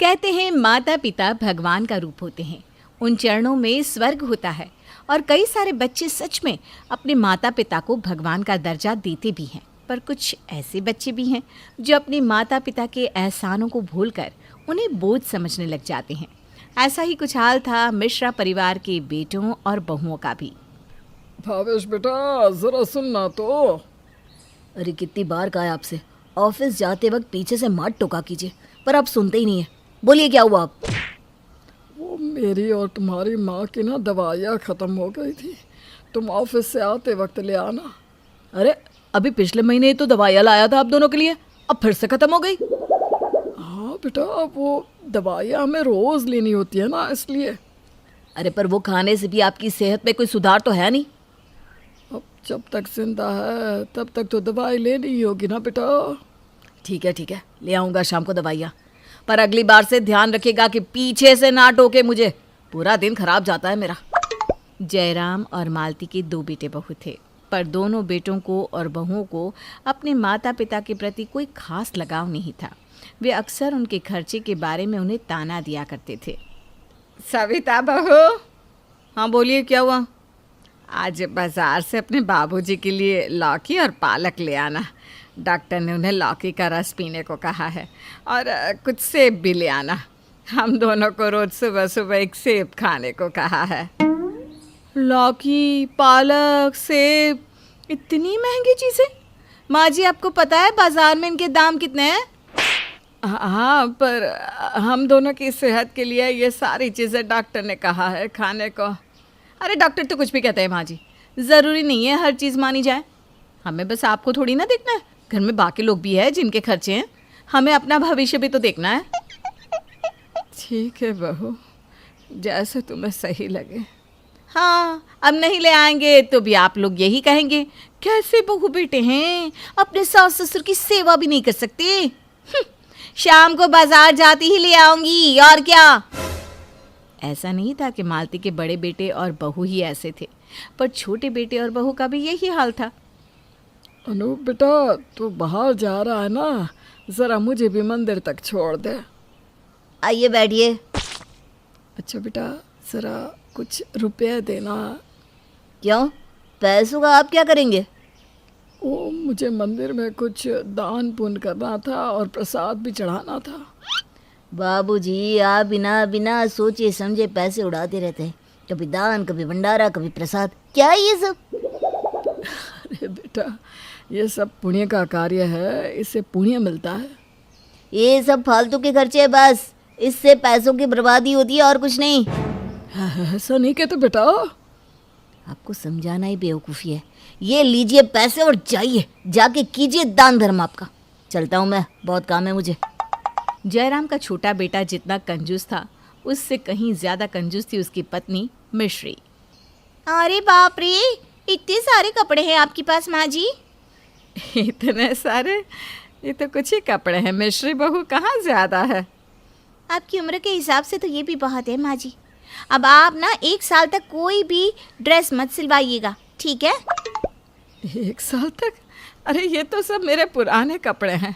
कहते हैं माता पिता भगवान का रूप होते हैं, उन चरणों में स्वर्ग होता है। और कई सारे बच्चे सच में अपने माता पिता को भगवान का दर्जा देते भी हैं। पर कुछ ऐसे बच्चे भी हैं जो अपने माता पिता के एहसानों को भूलकर उन्हें बोझ समझने लग जाते हैं। ऐसा ही कुछ हाल था मिश्रा परिवार के बेटों और बहुओं का भी। भावेश बेटा जरा सुनना तो। अरे कितनी बार कहा है आपसे, ऑफिस जाते वक्त पीछे से मत टोका कीजिए, पर आप सुनते ही नहीं है। बोलिए क्या हुआ आप? वो मेरी और तुम्हारी माँ की ना दवाइयाँ ख़त्म हो गई थी, तुम ऑफिस से आते वक्त ले आना। अरे अभी पिछले महीने तो दवाइयाँ लाया था आप दोनों के लिए, अब फिर से खत्म हो गई। हाँ बेटा, वो दवाइयाँ हमें रोज़ लेनी होती है ना, इसलिए। अरे पर वो खाने से भी आपकी सेहत में कोई सुधार तो है नहीं। अब जब तक जिंदा है तब तक तो दवाई लेनी ही होगी ना बेटा। ठीक है, ले आऊँगा शाम को दवाइयाँ, पर अगली बार से ध्यान रखिएगा कि पीछे से ना टोके मुझे, पूरा दिन खराब जाता है मेरा। जयराम और मालती के 2 बेटे बहू थे, पर दोनों बेटों को और बहुओं को अपने माता पिता के प्रति कोई खास लगाव नहीं था। वे अक्सर उनके खर्चे के बारे में उन्हें ताना दिया करते थे। सविता बहू। हाँ बोलिए, क्या हुआ? आज बाजार से अपने बाबूजी के लिए लौकी और पालक ले आना। डॉक्टर ने उन्हें लौकी का रस पीने को कहा है, और कुछ सेब भी ले आना। हम दोनों को रोज सुबह सुबह एक सेब खाने को कहा है। लौकी, पालक, सेब, इतनी महंगी चीज़ें? माँ जी आपको पता है बाजार में इनके दाम कितने हैं? हाँ, पर हम दोनों की सेहत के लिए ये सारी चीज़ें डॉक्टर ने कहा है खाने को। अरे डॉक्टर तो कुछ भी कहते हैं माँ जी, ज़रूरी नहीं है हर चीज़ मानी जाए। हमें बस आपको थोड़ी ना देखना है, घर में बाकी लोग भी हैं जिनके खर्चे हैं, हमें अपना भविष्य भी तो देखना है। ठीक है बहू, जैसे तुम्हें सही लगे। हाँ, अब नहीं ले आएंगे तो भी आप लोग यही कहेंगे, कैसे बहू बेटे हैं, अपने सास ससुर की सेवा भी नहीं कर सकते। शाम को बाजार जाती ही ले आऊंगी, और क्या। ऐसा नहीं था कि मालती के बड़े बेटे और बहू ही ऐसे थे, पर छोटे बेटे और बहू का भी यही हाल था। अनूप बेटा, तू बाहर जा रहा है ना, ज़रा मुझे भी मंदिर तक छोड़ दे। आइए बैठिए। अच्छा बेटा, ज़रा कुछ रुपये देना। क्यों, पैसों का आप क्या करेंगे? वो मुझे मंदिर में कुछ दान पुण्य करना था और प्रसाद भी चढ़ाना था। बाबूजी आप बिना बिना सोचे समझे पैसे उड़ाते रहते हैं, कभी दान, कभी भंडारा, कभी प्रसाद, क्या है ये सब? अरे बेटा, ये सब पुण्य का कार्य है, इससे पुण्य मिलता है। ये सब फालतू के खर्चे हैं बस, इससे पैसों की बर्बादी होती है और कुछ नहीं। ऐसा नहीं कहते बेटा। आपको समझाना ही बेवकूफ़ी है। ये लीजिए पैसे और जाइए, जाके कीजिए दान धर्म आपका। चलता हूँ मैं, बहुत काम है मुझे। जयराम का छोटा बेटा जितना कंजूस था, उससे कहीं ज़्यादा कंजूस थी उसकी पत्नी मिश्री। अरे बाप रे, इतने सारे कपड़े हैं आपके पास माँ जी। इतने सारे? ये तो कुछ ही कपड़े हैं मिश्री बहू, कहाँ ज़्यादा है। आपकी उम्र के हिसाब से तो ये भी बहुत है माँ जी। अब आप ना 1 साल तक कोई भी ड्रेस मत सिलवाइएगा, ठीक है? 1 साल तक? अरे ये तो सब मेरे पुराने कपड़े हैं,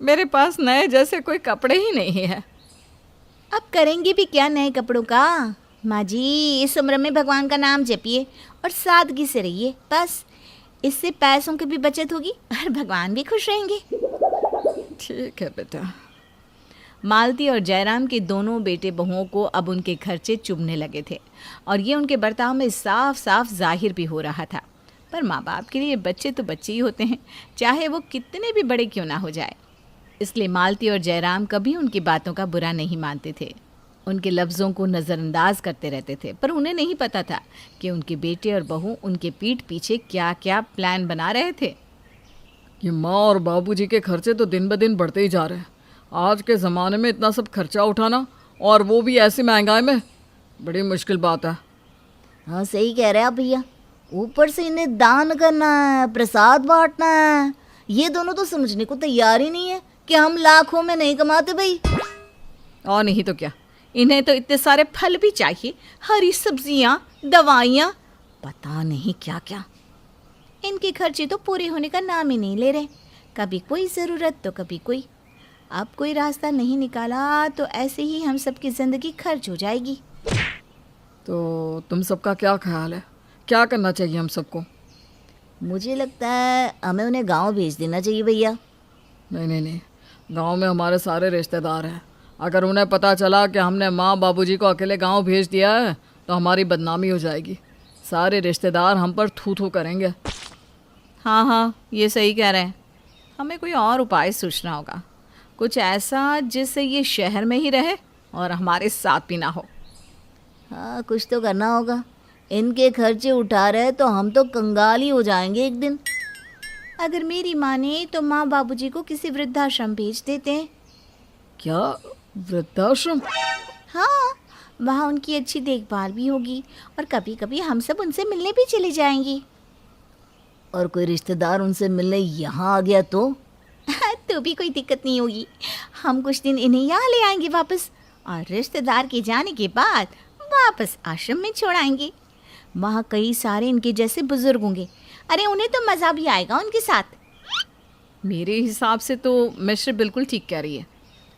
मेरे पास नए जैसे कोई कपड़े ही नहीं है। अब करेंगे भी क्या नए कपड़ों का? माँ जी, इस उम्र में भगवान का नाम जपिए और सादगी से रहिए, बस। इससे पैसों की भी बचत होगी और भगवान भी खुश रहेंगे। ठीक है बेटा। मालती और जयराम के दोनों बेटे बहुओं को अब उनके खर्चे चुभने लगे थे, और ये उनके बर्ताव में साफ साफ जाहिर भी हो रहा था। पर माँ बाप के लिए बच्चे तो बच्चे ही होते हैं, चाहे वो कितने भी बड़े क्यों ना हो जाए। इसलिए मालती और जयराम कभी उनकी बातों का बुरा नहीं मानते थे, उनके लफ्ज़ों को नज़रअंदाज करते रहते थे। पर उन्हें नहीं पता था कि उनके बेटे और बहू उनके पीठ पीछे क्या क्या प्लान बना रहे थे। ये माँ और बाबूजी के खर्चे तो दिन ब दिन बढ़ते ही जा रहे हैं। आज के ज़माने में इतना सब खर्चा उठाना, और वो भी ऐसी महंगाई में, बड़ी मुश्किल बात है। हाँ सही कह रहे हैं आप भैया, ऊपर से इन्हें दान करना है, प्रसाद बांटना है। ये दोनों तो समझने को तैयार ही नहीं है कि हम लाखों में नहीं कमाते भाई। और नहीं तो क्या, इन्हें तो इतने सारे फल भी चाहिए, हरी सब्जियाँ, दवाइयाँ, पता नहीं क्या क्या। इनके खर्चे तो पूरे होने का नाम ही नहीं ले रहे, कभी कोई ज़रूरत तो कभी कोई। अब कोई रास्ता नहीं निकाला तो ऐसे ही हम सबकी ज़िंदगी खर्च हो जाएगी। तो तुम सबका क्या ख्याल है, क्या करना चाहिए हम सबको? मुझे लगता है हमें उन्हें गांव भेज देना चाहिए भैया। नहीं नहीं नहीं, गांव में हमारे सारे रिश्तेदार हैं। अगर उन्हें पता चला कि हमने माँ बाबूजी को अकेले गांव भेज दिया है तो हमारी बदनामी हो जाएगी। सारे रिश्तेदार हम पर थू थू करेंगे। हाँ हाँ, ये सही कह रहे हैं। हमें कोई और उपाय सोचना होगा, कुछ ऐसा जिससे ये शहर में ही रहे और हमारे साथ भी ना हो। हाँ, कुछ तो करना होगा। इनके खर्चे उठा रहे तो हम तो कंगाल ही हो जाएंगे एक दिन। अगर मेरी माने तो माँ बाबूजी को किसी वृद्धाश्रम भेज देते हैं। क्या, वृद्धाश्रम? हाँ, वहाँ उनकी अच्छी देखभाल भी होगी और कभी कभी हम सब उनसे मिलने भी चले जाएंगे। और कोई रिश्तेदार उनसे मिलने यहाँ आ गया तो तो भी कोई दिक्कत नहीं होगी। हम कुछ दिन इन्हें यहाँ ले आएंगे वापस और रिश्तेदार के जाने के बाद वापस आश्रम में छोड़ाएंगे। वहाँ कई सारे इनके जैसे बुजुर्ग होंगे। अरे उन्हें तो मज़ा भी आएगा उनके साथ। मेरे हिसाब से तो मिश्र बिल्कुल ठीक कह रही है।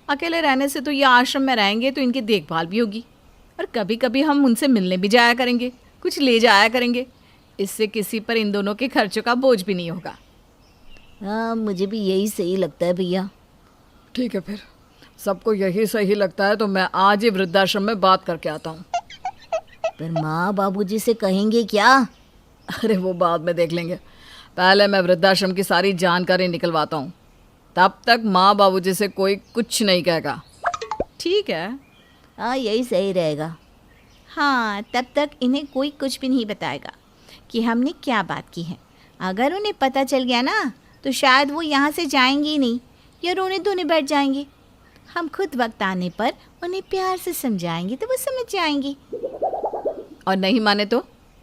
अकेले रहने से तो ये आश्रम में रहेंगे तो इनकी देखभाल भी होगी और कभी कभी हम उनसे मिलने भी जाया करेंगे, कुछ ले जाया करेंगे। इससे किसी पर इन दोनों के खर्चों का बोझ भी नहीं होगा। हाँ, मुझे भी यही सही लगता है भैया। ठीक है, फिर सबको यही सही लगता है तो मैं आज ही वृद्धाश्रम में बात करके आता हूँ। पर माँ बाबूजी से कहेंगे क्या? अरे वो बाद में देख लेंगे, पहले मैं वृद्धाश्रम की सारी जानकारी निकलवाता हूँ, तब तक माँ बाबूजी से कोई कुछ नहीं कहेगा। ठीक है। हाँ, यही सही रहेगा। हाँ, तब तक इन्हें कोई कुछ भी नहीं बताएगा कि हमने क्या बात की है। अगर उन्हें पता चल गया ना तो शायद वो यहाँ से जाएंगे ही नहीं या रोने धोने बैठ जाएंगे। हम खुद वक्त आने पर उन्हें प्यार से समझाएंगे तो वो समझ जाएंगे। और नहीं माने तो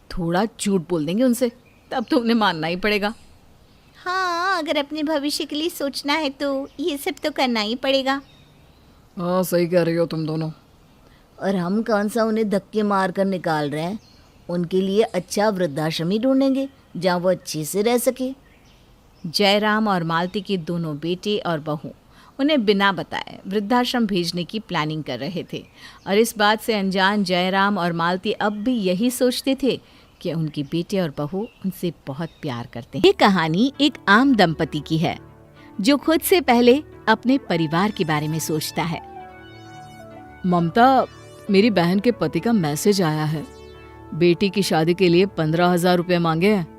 थोड़ा झूठ बोल देंगे उनसे, तब तो उन्हें मानना ही पड़ेगा। हाँ, अगर अपने भविष्य के लिए सोचना है तो ये सब तो करना ही पड़ेगा। हाँ, सही कह रही हो तुम दोनों। और हम कौन सा उन्हें धक्के मार कर निकाल रहे हैं। उनके लिए अच्छा वृद्धाश्रम ही ढूंढेंगे जहाँ वो अच्छे से रह सके। जयराम और मालती के दोनों बेटे और बहू उन्हें बिना बताए वृद्धाश्रम भेजने की प्लानिंग कर रहे थे और इस बात से अनजान जयराम और मालती अब भी यही सोचते थे कि उनके बेटे और बहू उनसे बहुत प्यार करते हैं। ये कहानी एक आम दंपति की है जो खुद से पहले अपने परिवार के बारे में सोचता है। ममता, मेरी बहन के पति का मैसेज आया है। बेटी की शादी के लिए 15,000 रुपये मांगे हैं।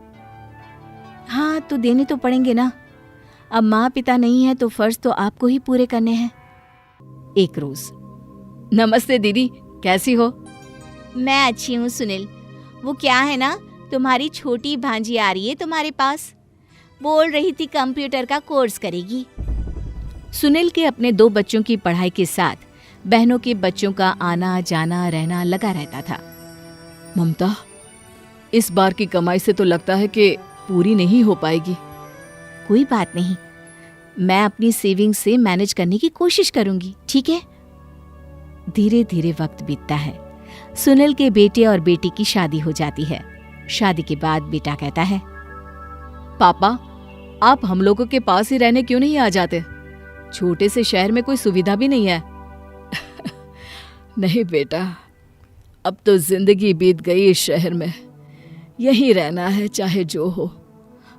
हाँ, तो देने तो पड़ेंगे ना। अब माँ पिता नहीं है तो फर्ज तो आपको ही पूरे करने हैं। एक रोज, नमस्ते दीदी, कैसी हो? मैं अच्छी हूँ सुनील। वो क्या है ना, तुम्हारी छोटी भांजी आ रही है तुम्हारे पास। बोल रही थी कंप्यूटर का कोर्स करेगी। सुनील के अपने 2 बच्चों की पढ़ाई के साथ बहनों के बच्चों का आना जाना रहना लगा रहता था। ममता, इस बार की कमाई से तो लगता है कि पूरी नहीं हो पाएगी। कोई बात नहीं, मैं अपनी सेविंग से मैनेज करने की कोशिश करूंगी, ठीक है? धीरे धीरे वक्त बीतता है। सुनील के बेटे और बेटी की शादी हो जाती है। शादी के बाद बेटा कहता है, पापा, आप हम लोगों के पास ही रहने क्यों नहीं आ जाते? छोटे से शहर में कोई सुविधा भी नहीं है। नहीं बेटा, अब तो जिंदगी बीत गई इस शहर में। यहीं रहना है चाहे जो हो।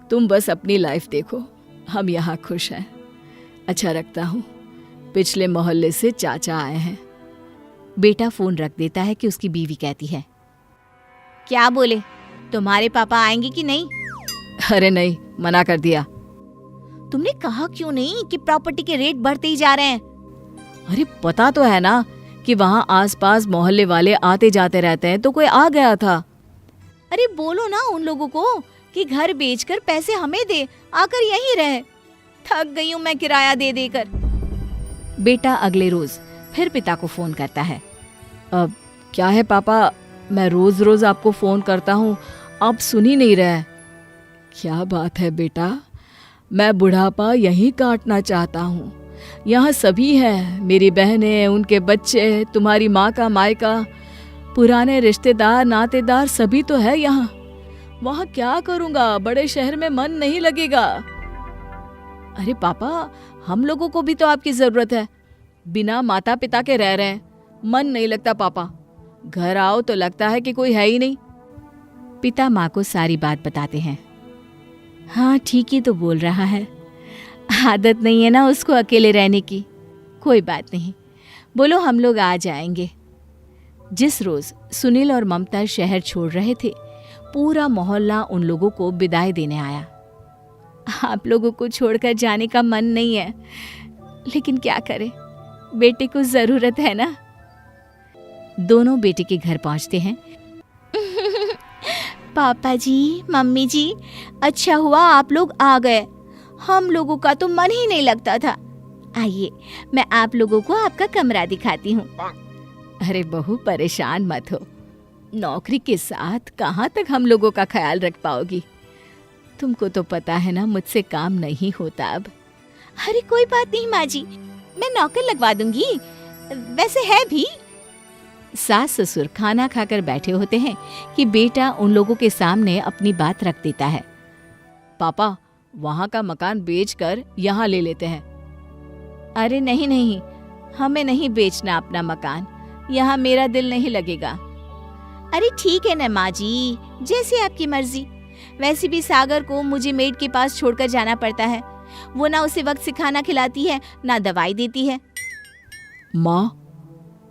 तुम बस अपनी लाइफ देखो, हम यहाँ खुश हैं। अच्छा रखता हूँ, पिछले मोहल्ले से चाचा आए हैं। बेटा फोन रख देता है कि उसकी बीवी कहती है, क्या बोले, तुम्हारे पापा आएंगे कि नहीं? अरे नहीं, मना कर दिया। तुमने कहा क्यों नहीं कि प्रॉपर्टी के रेट बढ़ते ही जा रहे हैं? अरे पता तो है ना कि वहाँ आसपास मोहल्ले वाले आते जाते रहते हैं, तो कोई आ गया था। अरे बोलो ना उन लोगों को कि घर बेचकर पैसे हमें दे, आकर यहीं रहे। थक गई हूँ मैं किराया दे देकर। बेटा अगले रोज फिर पिता को फोन करता है। अब क्या है पापा, मैं रोज रोज आपको फोन करता हूँ, आप सुन ही नहीं रहे। क्या बात है बेटा, मैं बुढ़ापा यहीं काटना चाहता हूँ। यहाँ सभी है, मेरी बहनें, उनके बच्चे, तुम्हारी माँ का मायका, पुराने रिश्तेदार नातेदार सभी तो है यहाँ। वहाँ क्या करूँगा, बड़े शहर में मन नहीं लगेगा। अरे पापा, हम लोगों को भी तो आपकी जरूरत है। बिना माता पिता के रह रहे हैं, मन नहीं लगता पापा। घर आओ तो लगता है कि कोई है ही नहीं। पिता माँ को सारी बात बताते हैं। हाँ, ठीक ही तो बोल रहा है, आदत नहीं है ना उसको अकेले रहने की। कोई बात नहीं, बोलो हम लोग आ जाएंगे। जिस रोज सुनील और ममता शहर छोड़ रहे थे, पूरा मोहल्ला उन लोगों को विदाई देने आया। आप लोगों को छोड़कर जाने का मन नहीं है, लेकिन क्या करें, बेटे को जरूरत है ना। दोनों बेटे के घर पहुंचते हैं। पापा जी, मम्मी जी, अच्छा हुआ आप लोग आ गए। हम लोगों का तो मन ही नहीं लगता था। आइए, मैं आप लोगों को आपका कमरा दिखाती हूँ। अरे बहू, परेशान मत हो, नौकरी के साथ कहाँ तक हम लोगों का ख्याल रख पाओगी। तुमको तो पता है ना, मुझसे काम नहीं होता अब। अरे कोई बात नहीं माँ जी, मैं नौकर लगवा दूंगी, वैसे है भी। सास ससुर खाना खाकर बैठे होते हैं कि बेटा उन लोगों के सामने अपनी बात रख देता है। पापा, वहाँ का मकान बेचकर यहाँ ले लेते हैं। अरे नहीं नहीं, हमें नहीं बेचना अपना मकान, यहाँ मेरा दिल नहीं लगेगा। अरे ठीक है ना माँ जी, जैसे आपकी मर्जी। वैसे भी सागर को मुझे मेड के पास छोड़कर जाना पड़ता है। वो ना उसे वक्त से खाना खिलाती है, ना दवाई देती है। माँ,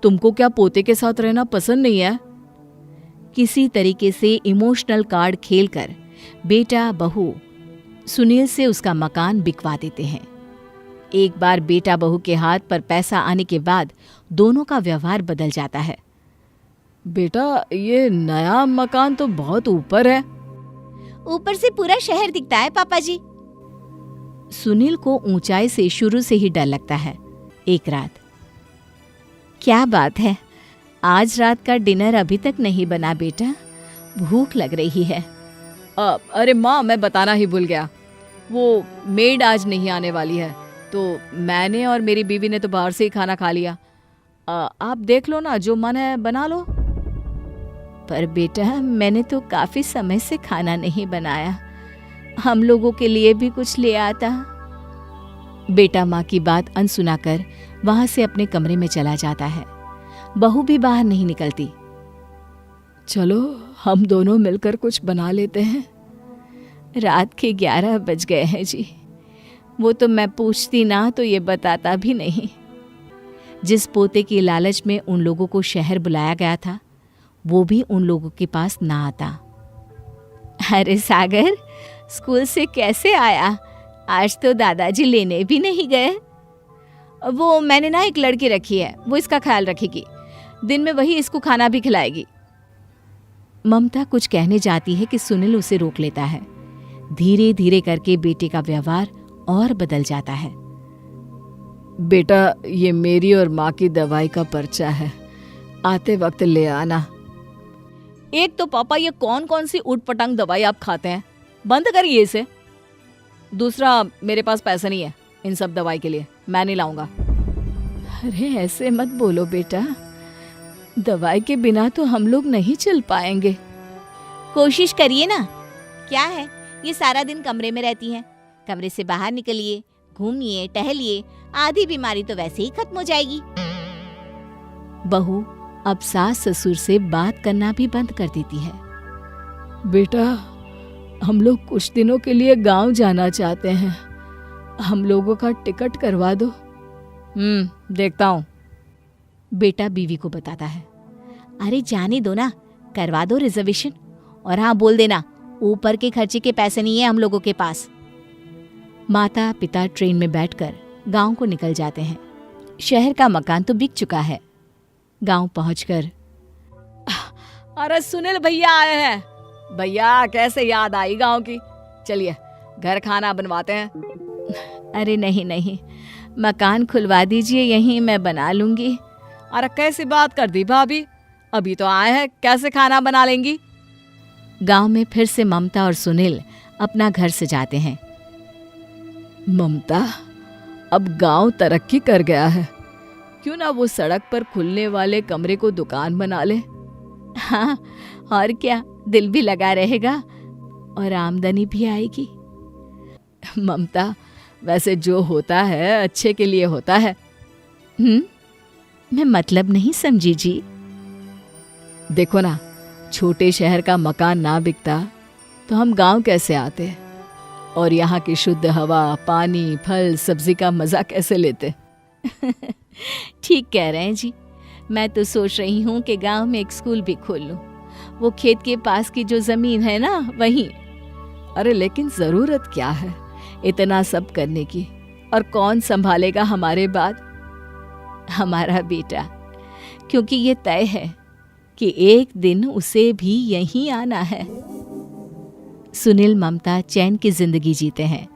तुमको क्या पोते के साथ रहना पसंद नहीं है? किसी तरीके से इमोशनल कार्ड खेलकर बेटा बहू सुनील से उसका मकान बिकवा देते हैं। एक बार बेटा बहू के हाथ पर पैसा आने के बाद दोनों का व्यवहार बदल जाता है। बेटा, ये नया मकान तो बहुत ऊपर है। ऊपर से पूरा शहर दिखता है पापा जी। सुनील को ऊंचाई से शुरू से ही डर लगता है। एक रात, क्या बात है, आज रात का डिनर अभी तक नहीं बना बेटा, भूख लग रही है। अरे माँ, मैं बताना ही भूल गया, वो मेड आज नहीं आने वाली है, तो मैंने और मेरी बीवी ने तो बाहर से ही खाना खा लिया। आप देख लो ना, जो मन है बना लो। पर बेटा, मैंने तो काफी समय से खाना नहीं बनाया, हम लोगों के लिए भी कुछ ले आता। बेटा माँ की बात अनसुना कर वहां से अपने कमरे में चला जाता है। बहू भी बाहर नहीं निकलती। चलो हम दोनों मिलकर कुछ बना लेते हैं। रात के 11 बज गए हैं जी। वो तो मैं पूछती ना तो ये बताता भी नहीं। जिस पोते की लालच में उन लोगों को शहर बुलाया गया था, वो भी उन लोगों के पास ना आता। अरे सागर, स्कूल से कैसे आया? आज तो दादाजी लेने भी नहीं गए। वो मैंने ना एक लड़की रखी है, वो इसका ख्याल रखेगी, दिन में वही इसको खाना भी खिलाएगी। ममता कुछ कहने जाती है कि सुनील उसे रोक लेता है। धीरे धीरे करके बेटे का व्यवहार और बदल जाता है। बेटा, ये मेरी और माँ की दवाई का पर्चा है, आते वक्त ले आना। एक तो पापा, ये कौन कौन सी ऊटपटांग दवाई आप खाते हैं, बंद करिए इसे। दूसरा, मेरे पास पैसा नहीं है इन सब दवाई के लिए, मैं नहीं लाऊंगा। अरे ऐसे मत बोलो बेटा, दवाई के बिना तो हम लोग नहीं चल पाएंगे। कोशिश करिए ना, क्या है, ये सारा दिन कमरे में रहती हैं। कमरे से बाहर निकलिए, घूमिए, टहलिए, आधी बीमारी तो वैसे ही खत्म हो जाएगी। बहू अब सास ससुर से बात करना भी बंद कर देती है। बेटा, हम लोग कुछ दिनों के लिए गांव जाना चाहते हैं, हम लोगों का टिकट करवा दो। देखता हूँ। बेटा बीवी को बताता है। अरे जाने दो ना, करवा दो रिजर्वेशन। और हाँ, बोल देना ऊपर के खर्चे के पैसे नहीं है हम लोगों के पास। माता पिता ट्रेन में बैठकर गांव को निकल जाते हैं। शहर का मकान तो बिक चुका है। गांव पहुंचकर, अरे सुनील भैया आए हैं। भैया, कैसे याद आई गांव की, चलिए घर खाना बनवाते हैं। अरे नहीं नहीं, मकान खुलवा दीजिए, यहीं मैं बना लूंगी। अरे कैसी बात कर दी भाभी, अभी तो आए हैं, कैसे खाना बना लेंगी। गांव में फिर से ममता और सुनील अपना घर सजाते हैं। ममता, अब गांव तरक्की कर गया है, क्यों ना वो सड़क पर खुलने वाले कमरे को दुकान बना ले। हाँ, और क्या, दिल भी लगा रहेगा और आमदनी भी आएगी। ममता, वैसे जो होता है अच्छे के लिए होता है। मैं मतलब नहीं समझी जी। देखो ना, छोटे शहर का मकान ना बिकता तो हम गांव कैसे आते, और यहाँ की शुद्ध हवा, पानी, फल, सब्जी का मज़ा कैसे लेते। ठीक कह रहे हैं जी। मैं तो सोच रही हूँ कि गांव में एक स्कूल भी खोल लूँ, वो खेत के पास की जो ज़मीन है ना वहीं। अरे लेकिन ज़रूरत क्या है इतना सब करने की, और कौन संभालेगा हमारे बाद? हमारा बेटा, क्योंकि ये तय है कि एक दिन उसे भी यहीं आना है। सुनील ममता चैन की जिंदगी जीते हैं।